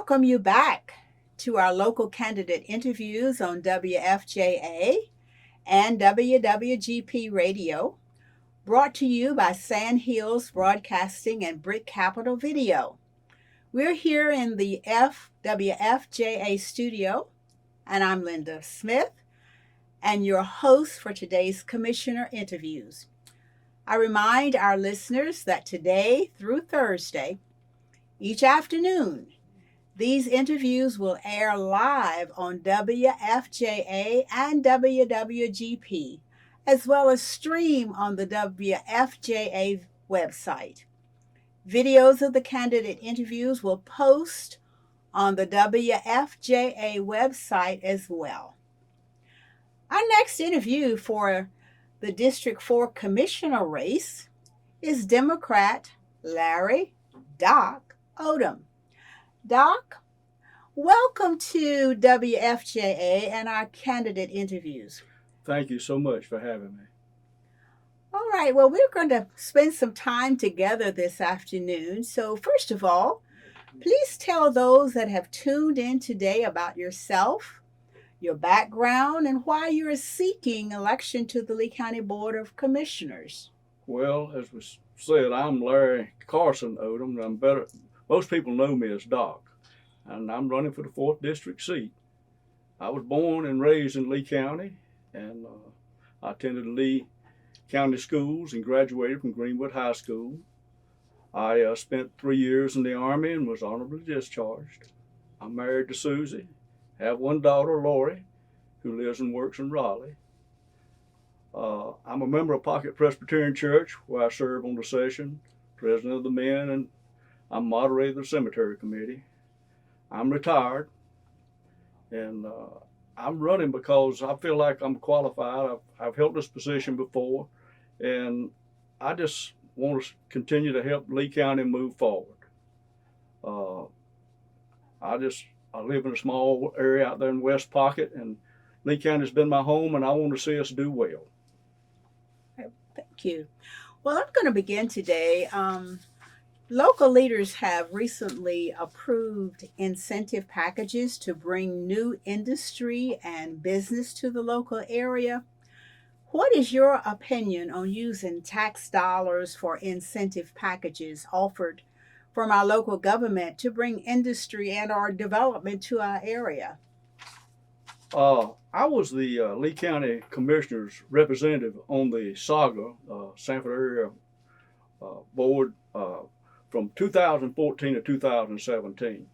welcome you back to our local candidate interviews on WFJA and WWGP Radio, brought to you by Sand Hills Broadcasting and Brick Capital Video. We're here in the WFJA studio, and I'm Linda Smith, and your host for today's commissioner interviews. I remind our listeners that today through Thursday, each afternoon, these interviews will air live on WFJA and WWGP, as well as stream on the WFJA website. Videos of the candidate interviews will post on the WFJA website as well. Our next interview for the District 4 Commissioner race is Democrat Larry Doc Oldham. Doc, welcome to WFJA and our candidate interviews. Thank you so much for having me. All right, well, we're going to spend some time together this afternoon. So, first of all, please tell those that have tuned in today about yourself, your background, and why you're seeking election to the Lee County Board of Commissioners. Well, as was said, I'm Larry Carson Oldham. Most people know me as Doc, and I'm running for the 4th District seat. I was born and raised in Lee County, and I attended Lee County schools and graduated from Greenwood High School. I spent 3 years in the Army and was honorably discharged. I'm married to Susie, have one daughter, Lori, who lives and works in Raleigh. I'm a member of Pocket Presbyterian Church, where I serve on the session, president of the men, and I'm moderator of the cemetery committee. I'm retired, and I'm running because I feel like I'm qualified. I've held this position before, and I just want to continue to help Lee County move forward. I live in a small area out there in West Pocket, and Lee County's been my home, and I want to see us do well. Thank you. Well, I'm going to begin today. Local leaders have recently approved incentive packages to bring new industry and business to the local area. What is your opinion on using tax dollars for incentive packages offered from our local government to bring industry and our development to our area? I was the Lee County Commissioner's representative on the SAGA, Sanford Area Board, from 2014 to 2017.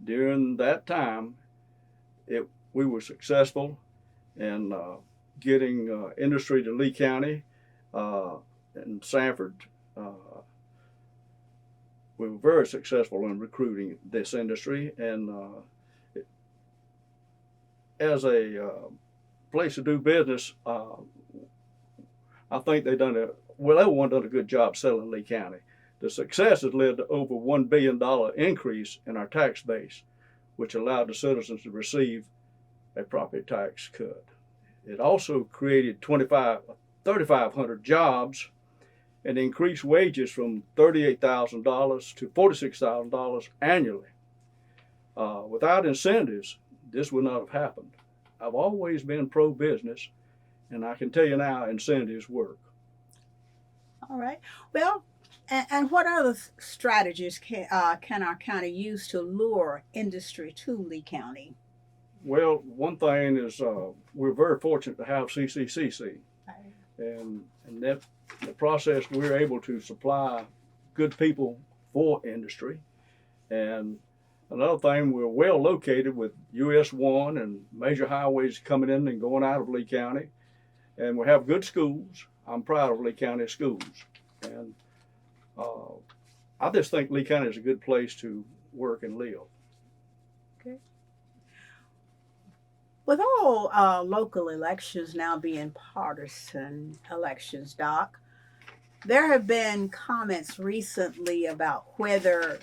During that time, we were successful in getting industry to Lee County and Sanford. We were very successful in recruiting this industry, and as a place to do business, I think everyone done a good job selling Lee County. The success has led to over $1 billion increase in our tax base, which allowed the citizens to receive a property tax cut. It also created 3,500 jobs and increased wages from $38,000 to $46,000 annually. Without incentives, this would not have happened. I've always been pro-business, and I can tell you now, incentives work. All right. Well, and what other strategies can our county use to lure industry to Lee County? Well, one thing is we're very fortunate to have CCCC, and that the process we're able to supply good people for industry. And another thing, we're well located with US 1 and major highways coming in and going out of Lee County, and we have good schools. I'm proud of Lee County schools, and I just think Lee County is a good place to work and live. Okay. With all local elections now being partisan elections, Doc, there have been comments recently about whether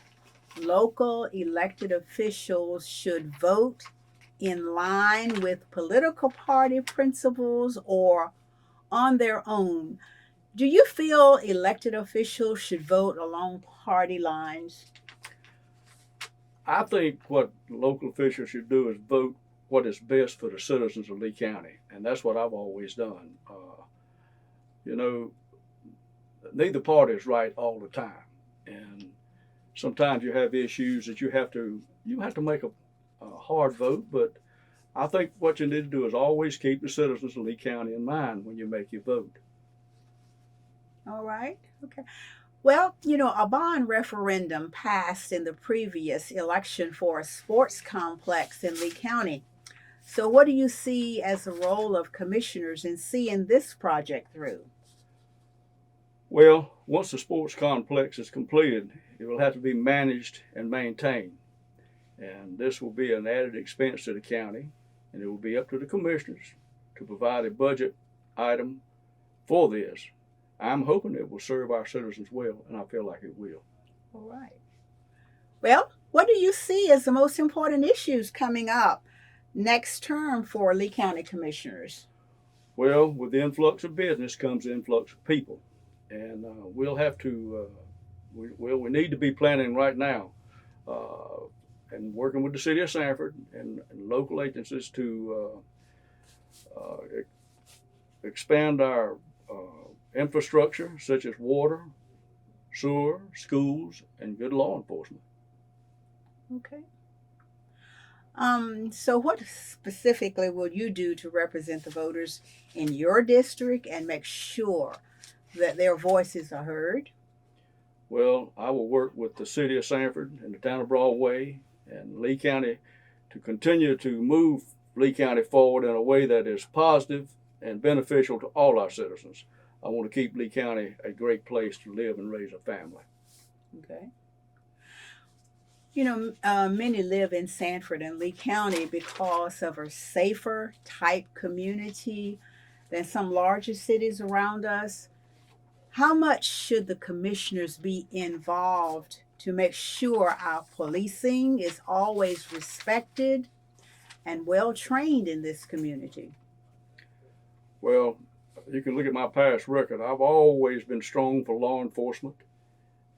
local elected officials should vote in line with political party principles or on their own. Do you feel elected officials should vote along party lines? I think what local officials should do is vote what is best for the citizens of Lee County, and that's what I've always done. You know, neither party is right all the time, and sometimes you have issues that you have to make a hard vote. But I think what you need to do is always keep the citizens of Lee County in mind when you make your vote. All right. Okay. Well, a bond referendum passed in the previous election for a sports complex in Lee County. So, what do you see as the role of commissioners in seeing this project through? Well, once the sports complex is completed, it will have to be managed and maintained. And this will be an added expense to the county, and it will be up to the commissioners to provide a budget item for this. I'm hoping it will serve our citizens well, and I feel like it will. All right. Well, what do you see as the most important issues coming up next term for Lee County commissioners? Well, with the influx of business comes the influx of people, and we'll have to. We need to be planning right now, uh, and working with the city of Sanford and local agencies to expand our infrastructure, such as water, sewer, schools, and good law enforcement. Okay. So what specifically will you do to represent the voters in your district and make sure that their voices are heard? Well, I will work with the city of Sanford and the town of Broadway and Lee County to continue to move Lee County forward in a way that is positive and beneficial to all our citizens. I want to keep Lee County a great place to live and raise a family. Okay. Many live in Sanford and Lee County because of a safer type community than some larger cities around us. How much should the commissioners be involved to make sure our policing is always respected and well trained in this community? Well, you can look at my past record. I've always been strong for law enforcement,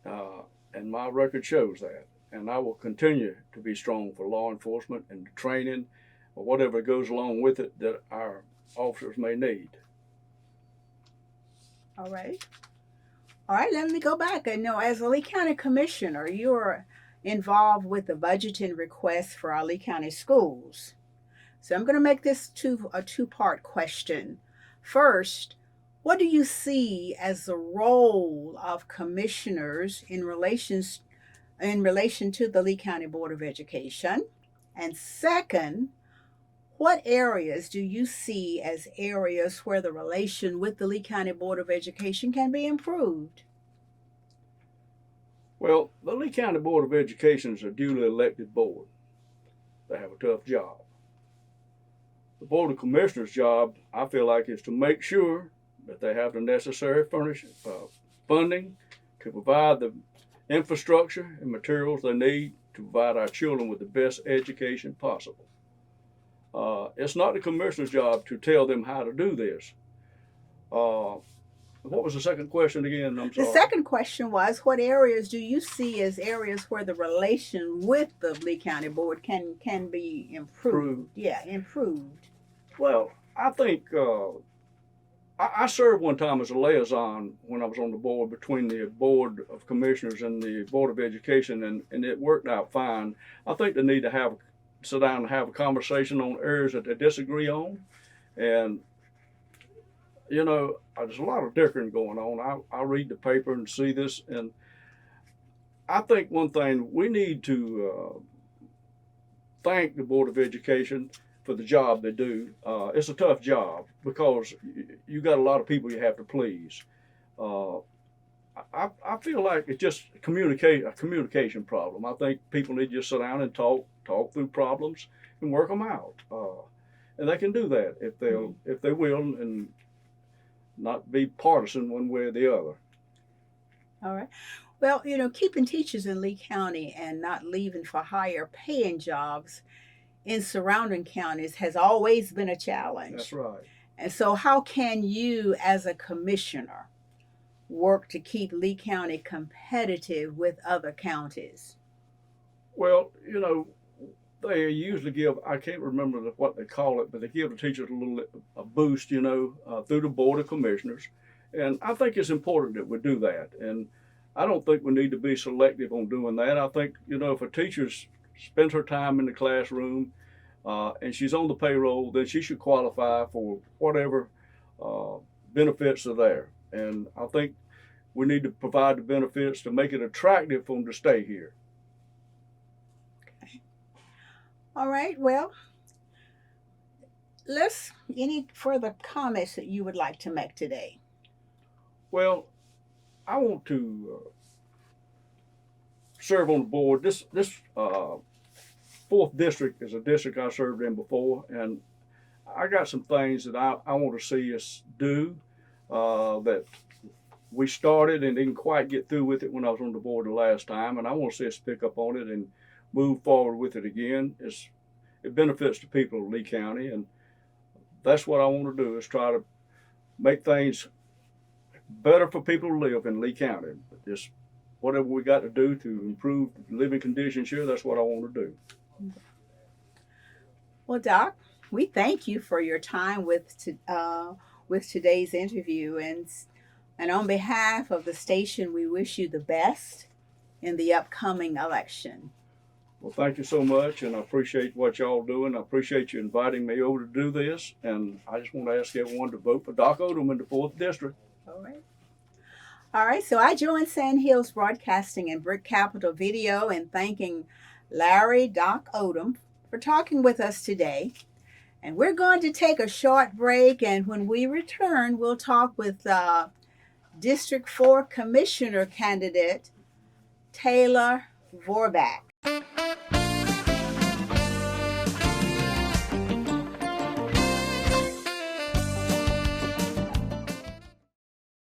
and my record shows that. And I will continue to be strong for law enforcement and training or whatever goes along with it that our officers may need. All right. All right, let me go back. I know as a Lee County Commissioner, you're involved with the budgeting requests for our Lee County schools. So I'm going to make this a two-part question. First, what do you see as the role of commissioners in relation to the Lee County Board of Education? And second, what areas do you see as areas where the relation with the Lee County Board of Education can be improved? Well, the Lee County Board of Education is a duly elected board. They have a tough job. The Board of Commissioners' job, I feel like, is to make sure that they have the necessary funding to provide the infrastructure and materials they need to provide our children with the best education possible. It's not the commissioner's job to tell them how to do this. What was the second question again? I'm The sorry. second question was, what areas do you see as areas where the relation with the Lee County Board can be improved? Yeah, improved. Well, I think I served one time as a liaison when I was on the board between the Board of Commissioners and the Board of Education, and it worked out fine. I think they need to sit down and have a conversation on areas that they disagree on, and there's a lot of dickering going on. I read the paper and see this, and I think one thing we need to thank the Board of Education for the job they do. It's a tough job because you got a lot of people you have to please. I feel like it's just a communication problem. I think people need to just sit down and talk through problems and work them out. And they can do that if they will, and not be partisan one way or the other. All right. Well, keeping teachers in Lee County and not leaving for higher paying jobs in surrounding counties has always been a challenge. That's right. And so, how can you, as a commissioner, work to keep Lee County competitive with other counties? Well, they usually give, I can't remember what they call it, but they give the teachers a boost, through the Board of Commissioners. And I think it's important that we do that. And I don't think we need to be selective on doing that. I think, if a teacher spends her time in the classroom and she's on the payroll, then she should qualify for whatever uh, benefits are there. And I think we need to provide the benefits to make it attractive for them to stay here. All right, well, any further comments that you would like to make today? Well, I want to serve on the board. This fourth district is a district I served in before, and I got some things that I want to see us do that we started and didn't quite get through with it when I was on the board the last time, and I want to see us pick up on it and move forward with it again. It benefits the people of Lee County, and that's what I want to do, is try to make things better for people to live in Lee County. Just whatever we got to do to improve living conditions here, that's what I want to do. Well, Doc, we thank you for your time with today's interview, and on behalf of the station, we wish you the best in the upcoming election. Well, thank you so much, and I appreciate what y'all doing. I appreciate you inviting me over to do this, and I just want to ask everyone to vote for Doc Oldham in the 4th District. All right. All right, so I join Sand Hills Broadcasting and Brick Capital Video in thanking Larry Doc Oldham for talking with us today. And we're going to take a short break, and when we return, we'll talk with District 4 Commissioner candidate Taylor Vorback.